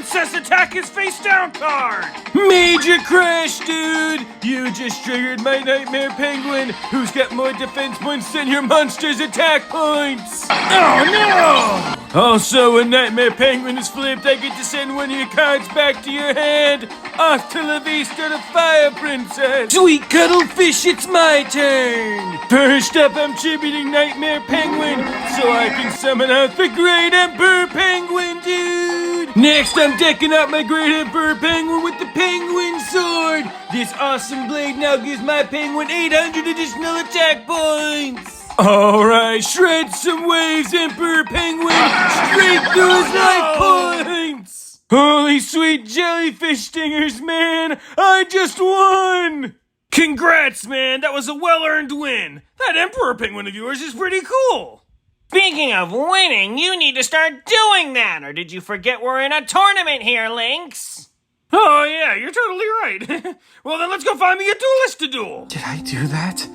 Princess attack his face down card! Major crash, dude! You just triggered my Nightmare Penguin, who's got more defense points than your monster's attack points! Oh no! Also, when Nightmare Penguin is flipped, I get to send one of your cards back to your hand. Off to La Vista the Fire Princess! Sweet cuddlefish, it's my turn! First up, I'm tributing Nightmare Penguin, so I can summon out the Great Emperor Penguin, dude! Next, I'm decking out my Great Emperor Penguin with the Penguin Sword! This awesome blade now gives my penguin 800 additional attack points! Alright, shred some waves, Emperor Penguin! Straight through his life points! Holy sweet jellyfish stingers, man! I just won! Congrats, man! That was a well-earned win! That Emperor Penguin of yours is pretty cool! Speaking of winning, you need to start doing that, or did you forget we're in a tournament here, Lynx? Oh yeah, you're totally right. Well then let's go find me a duelist to duel! Did I do that?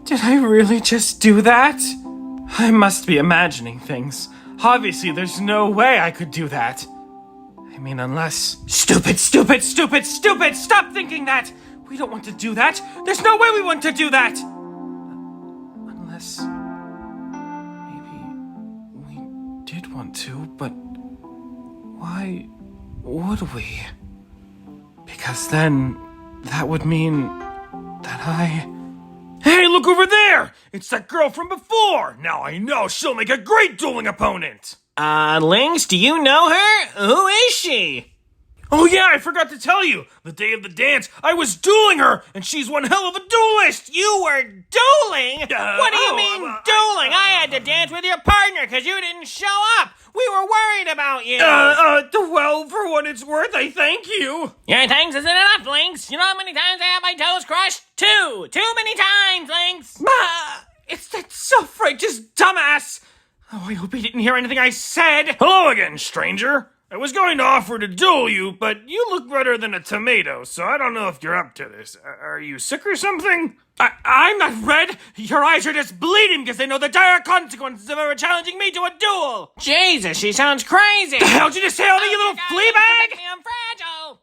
Did I really just do that? I must be imagining things. Obviously, there's no way I could do that. I mean, unless... Stupid! Stop thinking that! We don't want to do that! There's no way we want to do that! Unless... maybe... we did want to, but... why would we? Because then... that would mean... that I... Hey, look over there! It's that girl from before! Now I know she'll make a great dueling opponent! Lynx, do you know her? Who is she? Oh yeah, I forgot to tell you! The day of the dance, I was dueling her, and she's one hell of a duelist! You were dueling? What do you mean, dueling? I had to dance with your partner because you didn't show up! We were worried about you! Well, for what it's worth, I thank you! Your thanks isn't enough, Lynx! You know how many times I had my toes crushed? Too many times, Lynx! It's that self-righteous dumbass! Oh, I hope he didn't hear anything I said! Hello again, stranger! I was going to offer to duel you, but you look redder than a tomato, so I don't know if you're up to this. Are you sick or something? I'm not red! Your eyes are just bleeding because they know the dire consequences of ever challenging me to a duel! Jesus, she sounds crazy! The hell did you just say on me, you little flea bag? I'm fragile!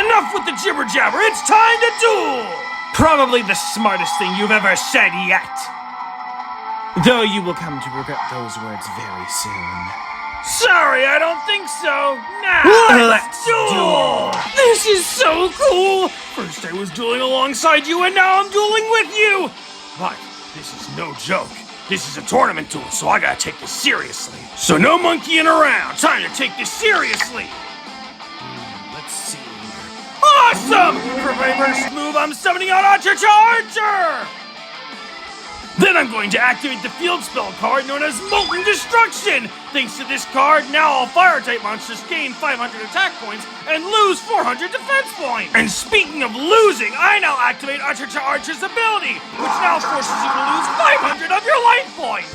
Enough with the jibber jabber, it's time to duel! Probably the smartest thing you've ever said yet. Though you will come to regret those words very soon. Sorry, I don't think so. Now, let's duel! This is so cool! First I was dueling alongside you, and now I'm dueling with you! But this is no joke. This is a tournament duel, so I gotta take this seriously. So no monkeying around. Time to take this seriously. Let's see here. Awesome! For my first move, I'm summoning out Archer to Archer! Then I'm going to activate the field spell card known as Molten Destruction! Thanks to this card, now all fire-type monsters gain 500 attack points and lose 400 defense points! And speaking of losing, I now activate Archer to Archer's ability, which now forces you to lose 500 of your life points!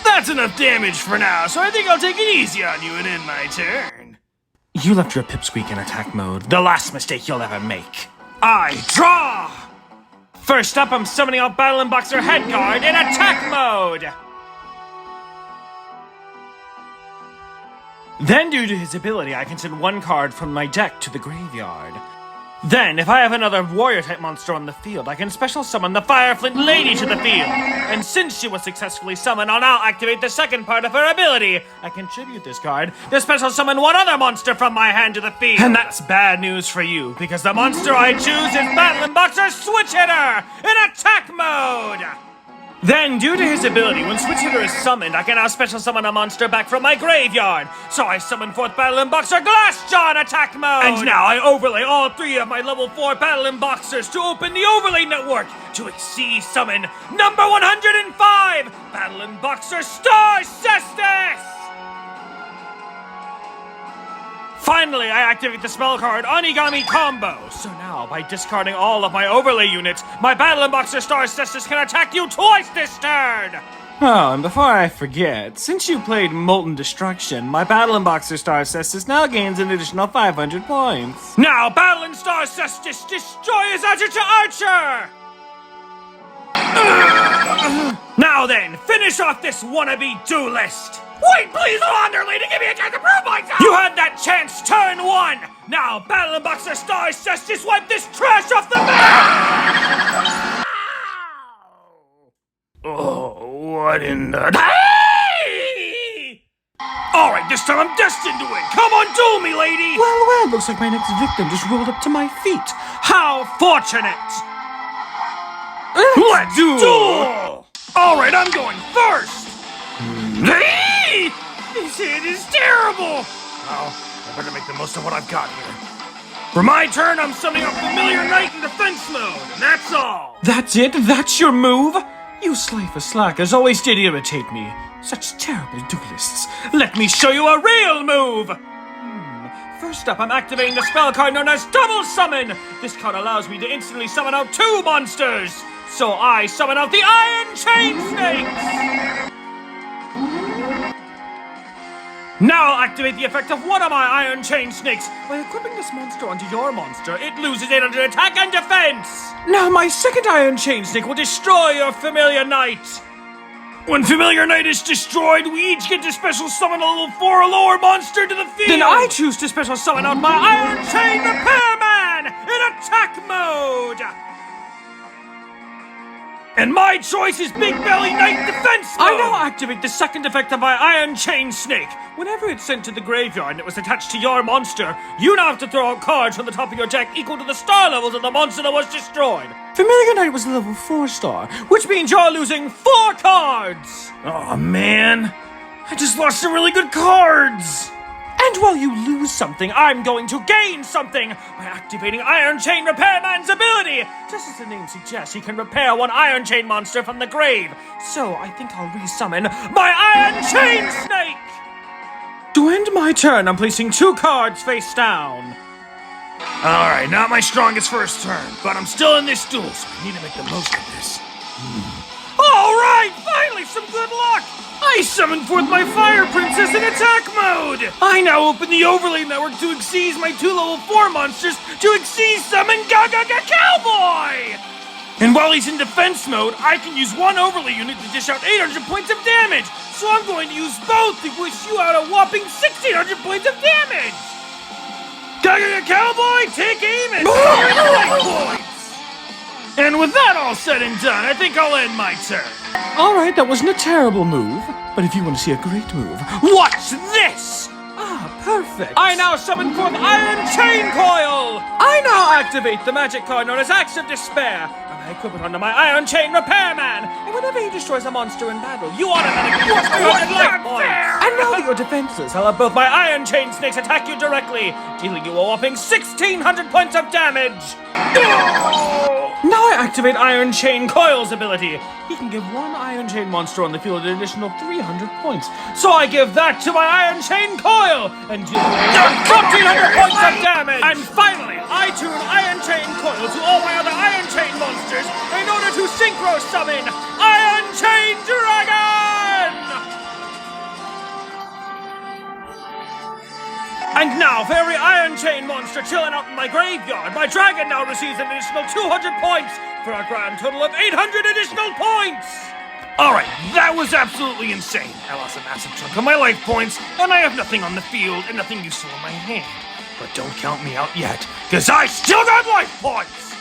That's enough damage for now, so I think I'll take it easy on you and end my turn. You left your pipsqueak in attack mode. The last mistake you'll ever make. I draw! First up, I'm summoning out Battle and Boxer Head Guard in attack mode! Then, due to his ability, I can send one card from my deck to the graveyard. Then, if I have another warrior-type monster on the field, I can special summon the Fireflint Lady to the field. And since she was successfully summoned, I'll now activate the second part of her ability. I can tribute this card to special summon one other monster from my hand to the field. And that's bad news for you, because the monster I choose is Battle & Boxer Switch Hitter in attack mode! Then, due to his ability, when Switch Hitter is summoned, I can now special summon a monster back from my graveyard. So I summon forth Battle & Boxer Glassjaw in attack mode. And now I overlay all 3 of my level 4 Battle & Boxers to open the overlay network to exceed summon number 105, Battle & Boxer Star Cestus! Finally, I activate the spell card Onigami Combo. So now, by discarding all of my overlay units, my Battle & Boxer Star Cestus can attack you twice this turn! Oh, and before I forget, since you played Molten Destruction, my Battle & Boxer Star Cestus now gains an additional 500 points. Now, Battle & Star Cestus destroys Archer to Archer! Now then, finish off this wannabe duelist! Wait, please, hold on there, lady! Give me a chance to prove myself! You had that chance, turn one! Now, Battle and Boxer Star says just wipe this trash off the map! Oh, what in the... Hey! Alright, this time I'm destined to win! Come on, duel me, lady! Well, looks like my next victim just rolled up to my feet. How fortunate! Let's duel! Alright, I'm going first! This hit is terrible! Well, I better make the most of what I've got here. For my turn, I'm summoning a familiar knight in defense mode, and that's all! That's it? That's your move? You slifer slackers always did irritate me. Such terrible duelists. Let me show you a real move! First up, I'm activating the spell card known as Double Summon! This card allows me to instantly summon out 2 monsters! So I summon out the Iron Chain Snakes! Now I'll activate the effect of one of my Iron Chain Snakes. By equipping this monster onto your monster, it loses 800 attack and defense! Now my second Iron Chain Snake will Destroy your Familiar Knight! When Familiar Knight is destroyed, we each get to special summon a level 4 or lower monster to the field! Then I choose to special summon out my Iron Chain Repairman in attack mode! And my choice is Big Belly Knight Defense mode! I now activate the second effect of my Iron Chain Snake. Whenever it's sent to the graveyard and it was attached to your monster, you now have to throw out cards from the top of your deck equal to the star levels of the monster that was destroyed. Familiar Knight was level 4 star, Which means you're losing 4 cards! Oh man, I just lost some really good cards! And while you lose something, I'm going to gain something by activating Iron Chain Repairman's ability! Just as the name suggests, he can repair one Iron Chain monster from the grave. So I think I'll resummon my Iron Chain Snake! To end my turn, I'm placing 2 cards face down. Alright, not my strongest first turn, but I'm still in this duel, so I need to make the most of this. Alright, finally some good luck! I summoned forth my Fire Princess in attack mode! I now open the overlay network to exceed my 2 level 4 monsters to exceed summon Gaga Cowboy! And while he's in defense mode, I can use one overlay unit to dish out 800 points of damage! So I'm going to use both to wish you out a whopping 1600 points of damage! Gaga Cowboy, take aim and fire the light points! And with that all said and done, I think I'll end my turn. Alright, that wasn't a terrible move. But if you want to see a great move, watch this! Ah, perfect. I now summon forth Iron Chain Coil! I now activate the magic card known as Axe of Despair. And I equip it onto my Iron Chain Repairman. And whenever he destroys a monster in battle, you automatically lose 300 life points. And now that you're defenseless, I'll have both my Iron Chain Snakes attack you directly, dealing you a whopping 1600 points of damage. Now I activate Iron Chain Coil's ability. He can give one Iron Chain monster on the field an additional 300 points. So I give that to my Iron Chain Coil and deal 1400 points of damage. And finally, I tune Iron Chain Coil to all my other Iron Chain monsters in order to synchro summon Iron Chain Dragon! And now, for every Iron Chain monster chilling out in my graveyard, my dragon now receives an additional 200 points, for a grand total of 800 additional points! Alright, that was absolutely insane. I lost a massive chunk of my life points, and I have nothing on the field and nothing useful in my hand. But don't count me out yet, cause I still got life points!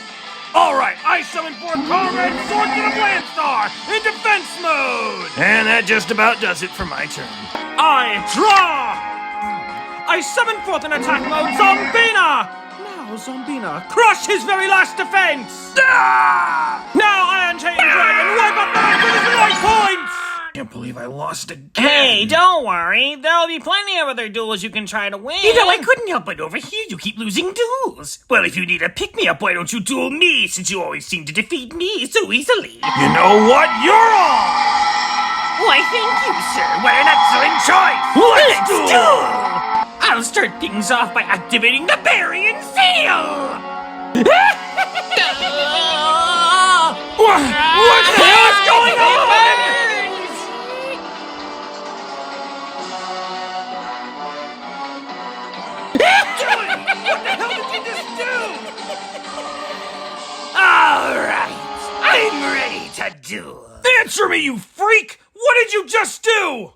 Alright, I summon forth Comrade Sword to the Blandstar in defense mode! And that just about does it for my turn. I draw! I summon forth an attack mode Zombina! Now, Zombina, crush his very last defense! Now, Iron Chain Dragon, wipe up the rest of his life points! Can't believe I lost again. Hey, don't worry. There'll be plenty of other duels you can try to win. You know, I couldn't help but overhear you keep losing duels. Well, if you need a pick-me-up, why don't you duel me, since you always seem to defeat me so easily? You know what? You're on! Why, thank you, sir. What an excellent choice. Let's duel! I'll start things off by activating the Barian seal! What the hell is going on? What the hell did you just do? Alright, I'm ready to duel. Answer me, you freak! What did you just do?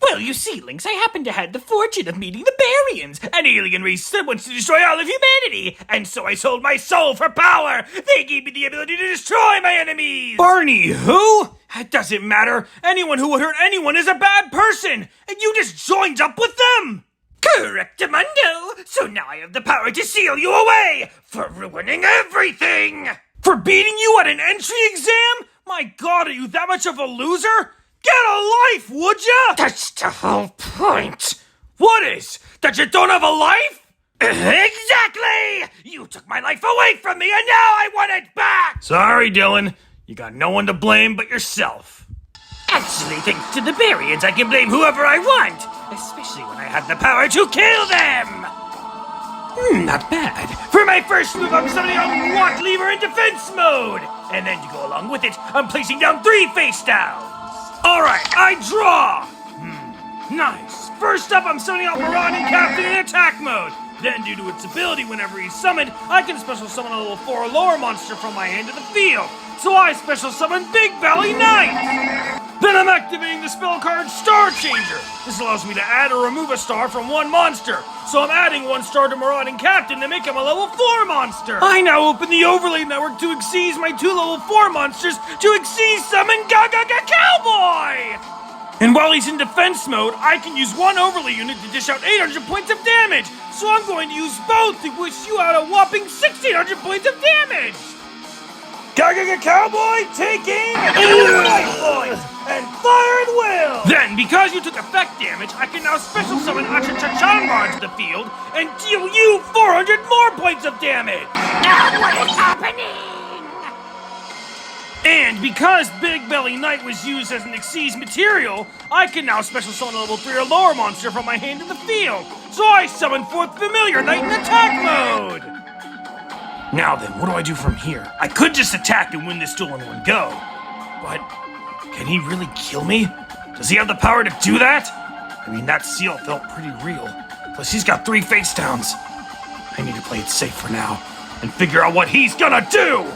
Well, you see, Lynx, I happen to have the fortune of meeting the Barians, an alien race that wants to destroy all of humanity, and so I sold my soul for power. They gave me the ability to destroy my enemies. Barney, who? It doesn't matter. Anyone who would hurt anyone is a bad person, and you just joined up with them. Correctamundo! So now I have the power to seal you away for ruining everything! For beating you at an entry exam? My God, are you that much of a loser? Get a life, would ya? That's the whole point! What is? That you don't have a life? Exactly! You took my life away from me and now I want it back! Sorry, Dylan. You got no one to blame but yourself. Actually, thanks to the Barians, I can blame whoever I want, especially when I have the power to kill them! Not bad. For my first move, I'm suddenly on walk, lever, and defense mode! And then to go along with it, I'm placing down 3 face downs! Alright, I draw! Nice. First up, I'm summoning out Barian Captain in attack mode. Then, due to its ability, whenever he's summoned, I can special summon a level 4 or lower monster from my hand to the field. So I special summon Big Belly Knight! Then I'm activating the spell card Star Changer. This allows me to add or remove a star from one monster. So I'm adding 1 star to Marauding Captain to make him a level 4 monster. I now open the overlay network to exceed my 2 level 4 monsters to exceed summon Gaga Cowboy! And while he's in defense mode, I can use 1 overlay unit to dish out 800 points of damage. So I'm going to use both to wish you out a whopping 1600 points of damage. Gaga Cowboy, take aim and do life points, and fire at will! Then, because you took effect damage, I can now special summon Achachachanra into the field and deal you 400 more points of damage! Now what is happening? And because Big Belly Knight was used as an Xyz material, I can now special summon a level 3 or lower monster from my hand in the field. So I summon forth Familiar Knight in attack mode! Now then, what do I do from here? I could just attack and win this duel in one go. But can he really kill me? Does he have the power to do that? I mean, that seal felt pretty real. Plus, he's got 3 face downs. I need to play it safe for now and figure out what he's gonna do!